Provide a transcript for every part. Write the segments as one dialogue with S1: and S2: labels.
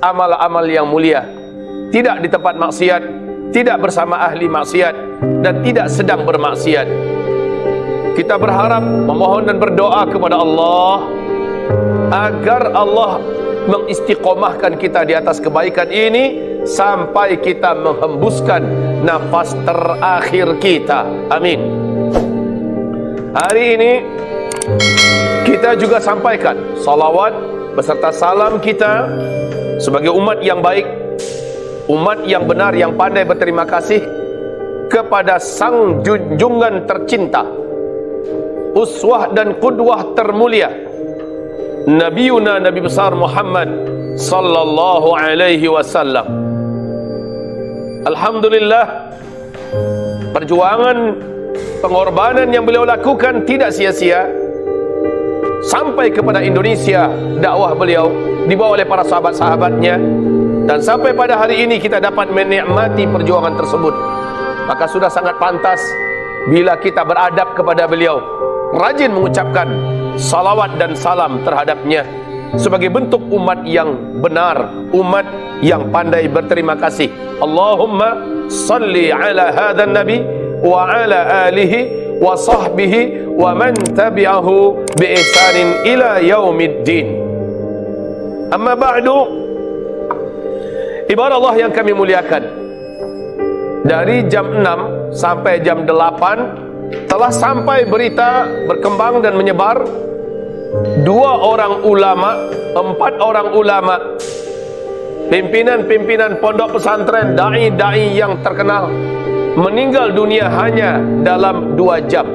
S1: amal-amal yang mulia, tidak di tempat maksiat, tidak bersama ahli maksiat, dan tidak sedang bermaksiat. Kita berharap, memohon dan berdoa kepada Allah agar Allah mengistiqomahkan kita di atas kebaikan ini sampai kita menghembuskan nafas terakhir kita. Amin. Hari ini kita juga sampaikan salawat beserta salam kita sebagai umat yang baik, umat yang benar, yang pandai berterima kasih kepada sang junjungan tercinta, uswah dan qudwah termulia, Nabiuna Nabi besar Muhammad sallallahu alaihi wasallam. Alhamdulillah, perjuangan pengorbanan yang beliau lakukan tidak sia-sia sampai kepada Indonesia. Dakwah beliau dibawa oleh para sahabat-sahabatnya, dan sampai pada hari ini kita dapat menikmati perjuangan tersebut. Maka sudah sangat pantas bila kita beradab kepada beliau, rajin mengucapkan salawat dan salam terhadapnya sebagai bentuk umat yang benar, umat yang pandai berterima kasih. Allahumma salli ala hadhan nabi wa ala alihi wa sahbihi wa man tabi'ahu bi ihsanin ila yaumiddin. Amma ba'du, ibarat Allah yang kami muliakan, dari jam 6 sampai jam 8 telah sampai berita berkembang dan menyebar 2 orang ulama, 4 orang ulama, pimpinan-pimpinan pondok pesantren, da'i-da'i yang terkenal meninggal dunia hanya dalam 2 jam.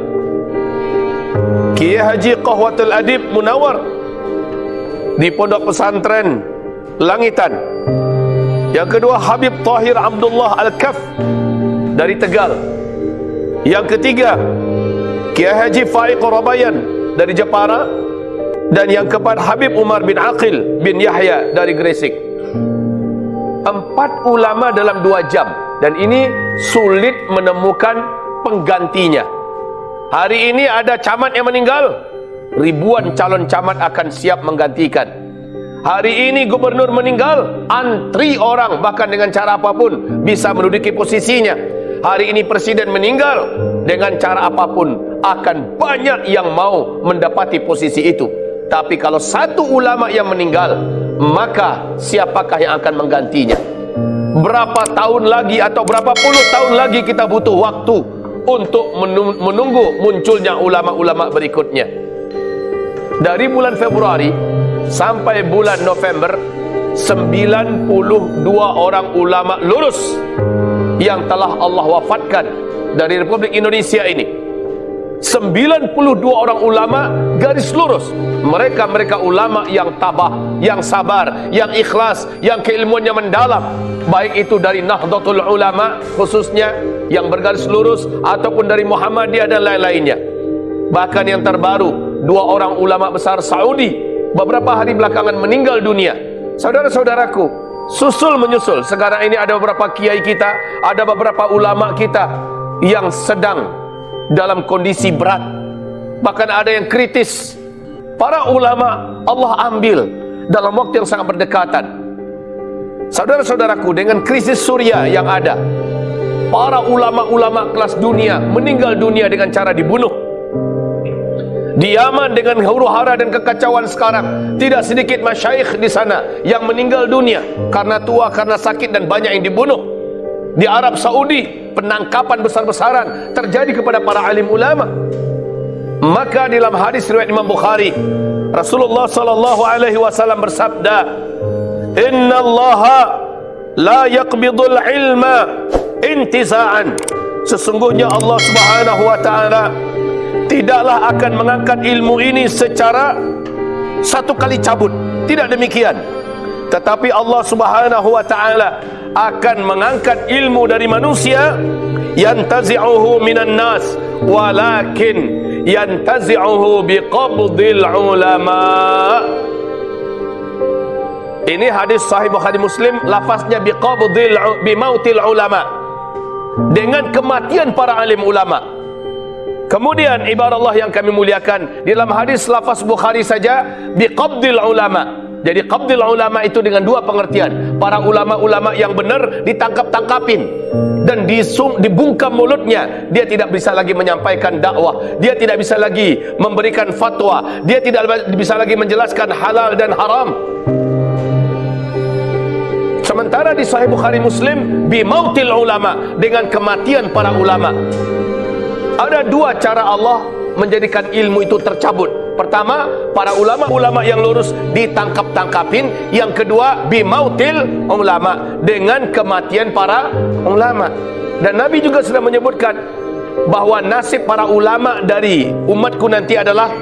S1: Kiai Haji Qahwatul Adib Munawar di pondok pesantren Langitan. Yang kedua Habib Tahir Abdullah Al-Kaf dari Tegal. Yang ketiga Kiai Haji Faiq Rabayan dari Jepara. Dan yang keempat Habib Umar bin Aqil bin Yahya dari Gresik. 4 ulama dalam 2 jam, dan ini sulit menemukan penggantinya. Hari ini ada camat yang meninggal, ribuan calon camat akan siap menggantikan. Hari ini gubernur meninggal, antri orang bahkan dengan cara apapun bisa menduduki posisinya. Hari ini presiden meninggal, dengan cara apapun akan banyak yang mau mendapati posisi itu. Tapi kalau satu ulama yang meninggal, maka siapakah yang akan menggantinya? Berapa tahun lagi atau berapa puluh tahun lagi kita butuh waktu untuk menunggu munculnya ulama-ulama berikutnya. Dari bulan Februari sampai bulan November, 92 orang ulama lurus yang telah Allah wafatkan dari Republik Indonesia ini. 92 orang ulama garis lurus. Mereka ulama yang tabah, yang sabar, yang ikhlas, yang keilmuannya mendalam. Baik itu dari Nahdlatul Ulama khususnya yang bergaris lurus, ataupun dari Muhammadiyah dan lain-lainnya. Bahkan yang terbaru, 2 orang ulama besar Saudi beberapa hari belakangan meninggal dunia. Saudara-saudaraku, susul menyusul. Sekarang ini ada beberapa kiai kita, ada beberapa ulama kita yang sedang dalam kondisi berat, bahkan ada yang kritis. Para ulama Allah ambil dalam waktu yang sangat berdekatan. Saudara-saudaraku, dengan krisis Suriah yang ada, para ulama-ulama kelas dunia meninggal dunia dengan cara dibunuh. Di Yaman dengan huru-hara dan kekacauan sekarang, tidak sedikit masyayikh di sana yang meninggal dunia karena tua, karena sakit, dan banyak yang dibunuh. Di Arab Saudi, penangkapan besar-besaran terjadi kepada para alim ulama. Maka dalam hadis riwayat Imam Bukhari, Rasulullah sallallahu alaihi wasallam bersabda, "Innallaha la yaqbidul ilma intiza'an." Sesungguhnya Allah Subhanahu wa taala tidaklah akan mengangkat ilmu ini secara satu kali cabut. Tidak demikian. Tetapi Allah Subhanahu wa taala akan mengangkat ilmu dari manusia, yantazi'uhu minan nas, walakin yantazi'uhu biqabdil ulama. Ini hadis sahih Bukhari Muslim, lafaznya bimautil ulama, dengan kematian para alim ulama. Kemudian ibarat Allah yang kami muliakan, dalam hadis lafaz Bukhari saja biqabdil ulama, Jadi qabdil ulama itu dengan dua pengertian. Para ulama-ulama yang benar ditangkap-tangkapin dan dibungkam mulutnya. Dia tidak bisa lagi menyampaikan dakwah, dia tidak bisa lagi memberikan fatwa, dia tidak bisa lagi menjelaskan halal dan haram. Sementara di Sahih Bukhari Muslim, bimautil ulama, dengan kematian para ulama. Ada dua cara Allah menjadikan ilmu itu tercabut. Pertama, para ulama-ulama yang lurus ditangkap-tangkapin. Yang kedua, bimautil ulama, dengan kematian para ulama. Dan Nabi juga sudah menyebutkan bahwa nasib para ulama dari umatku nanti adalah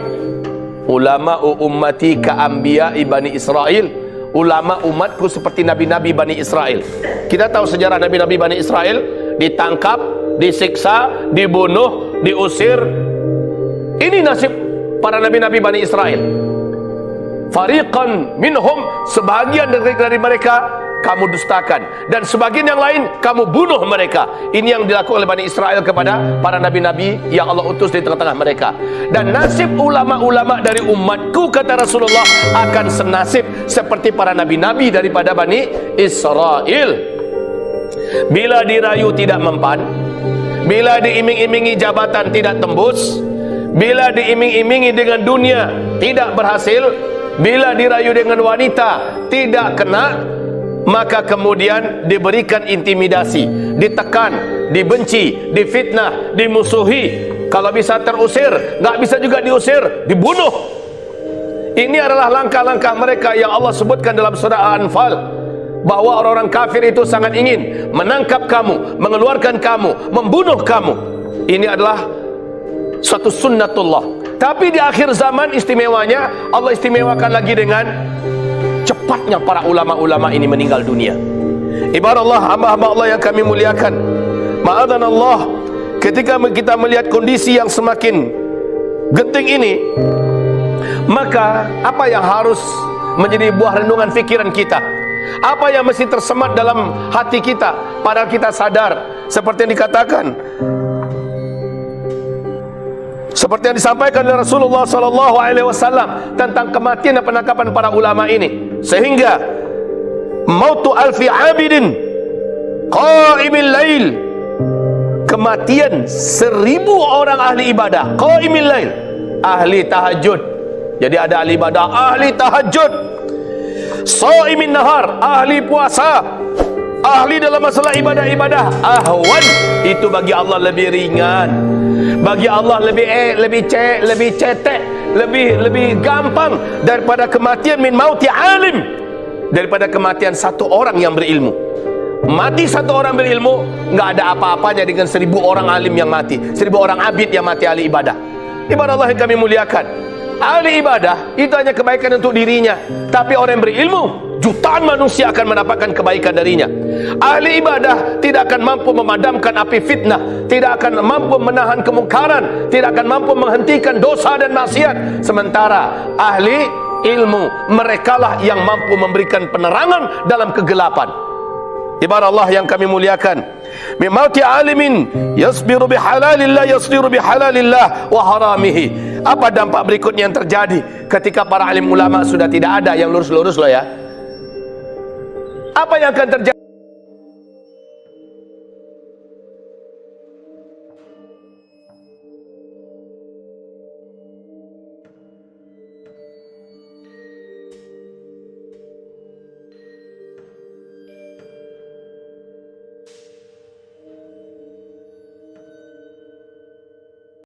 S1: ulama ummati ka anbiya Bani Israel. Ulama umatku seperti nabi-nabi Bani Israel. Kita tahu sejarah nabi-nabi Bani Israel, ditangkap, disiksa, dibunuh, diusir. Ini nasib para nabi-nabi Bani Israel. Fariqan minhum, sebahagian dari mereka kamu dustakan, dan sebagian yang lain kamu bunuh mereka. Ini yang dilakukan oleh Bani Israel kepada para nabi-nabi yang Allah utus di tengah-tengah mereka. Dan nasib ulama-ulama dari umatku, kata Rasulullah, akan senasib seperti para nabi-nabi daripada Bani Israel. Bila dirayu tidak mempan, bila diiming-imingi jabatan tidak tembus, bila diiming-imingi dengan dunia tidak berhasil, bila dirayu dengan wanita tidak kena, maka kemudian diberikan intimidasi, ditekan, dibenci, difitnah, dimusuhi. Kalau bisa terusir, nggak bisa juga diusir, dibunuh. Ini adalah langkah-langkah mereka yang Allah sebutkan dalam surah Al-Anfal, bahwa orang-orang kafir itu sangat ingin menangkap kamu, mengeluarkan kamu, membunuh kamu. Ini adalah suatu sunnatullah. Tapi di akhir zaman istimewanya, Allah istimewakan lagi dengan cepatnya para ulama-ulama ini meninggal dunia. Ibarat Allah, hamba-hamba Allah yang kami muliakan, ma'adhan Allah, ketika kita melihat kondisi yang semakin genting ini, maka apa yang harus menjadi buah renungan fikiran kita? Apa yang mesti tersemat dalam hati kita? Padahal kita sadar, seperti yang dikatakan, seperti yang disampaikan oleh Rasulullah SAW tentang kematian dan penangkapan para ulama ini, sehingga mautu alfi abidin qaimil lail, kematian 1000 orang ahli ibadah, qaimil lail, ahli tahajud. Jadi ada ahli ibadah, ahli tahajud, shaimin nahar, ahli puasa, ahli dalam masalah ibadah-ibadah, ahwan, itu bagi Allah lebih ringan, bagi Allah lebih cetek, lebih gampang daripada kematian min mauti alim, daripada kematian satu orang yang berilmu. Mati satu orang berilmu nggak ada apa-apanya dengan 1000 orang alim yang mati, 1000 orang abid yang mati ahli ibadah. Ibadah Allah yang kami muliakan, ahli ibadah itu hanya kebaikan untuk dirinya, tapi orang yang berilmu, jutaan manusia akan mendapatkan kebaikan darinya. Ahli ibadah tidak akan mampu memadamkan api fitnah, tidak akan mampu menahan kemungkaran, tidak akan mampu menghentikan dosa dan maksiat. Sementara ahli ilmu, merekalah yang mampu memberikan penerangan dalam kegelapan. Ibarat Allah yang kami muliakan, mimauti alimin yasbiru bihalalillah yasbiru bihalalillah wa haramihi. Apa dampak berikutnya yang terjadi ketika para alim ulama sudah tidak ada, yang lurus-lurus loh ya? Apa yang akan terjadi?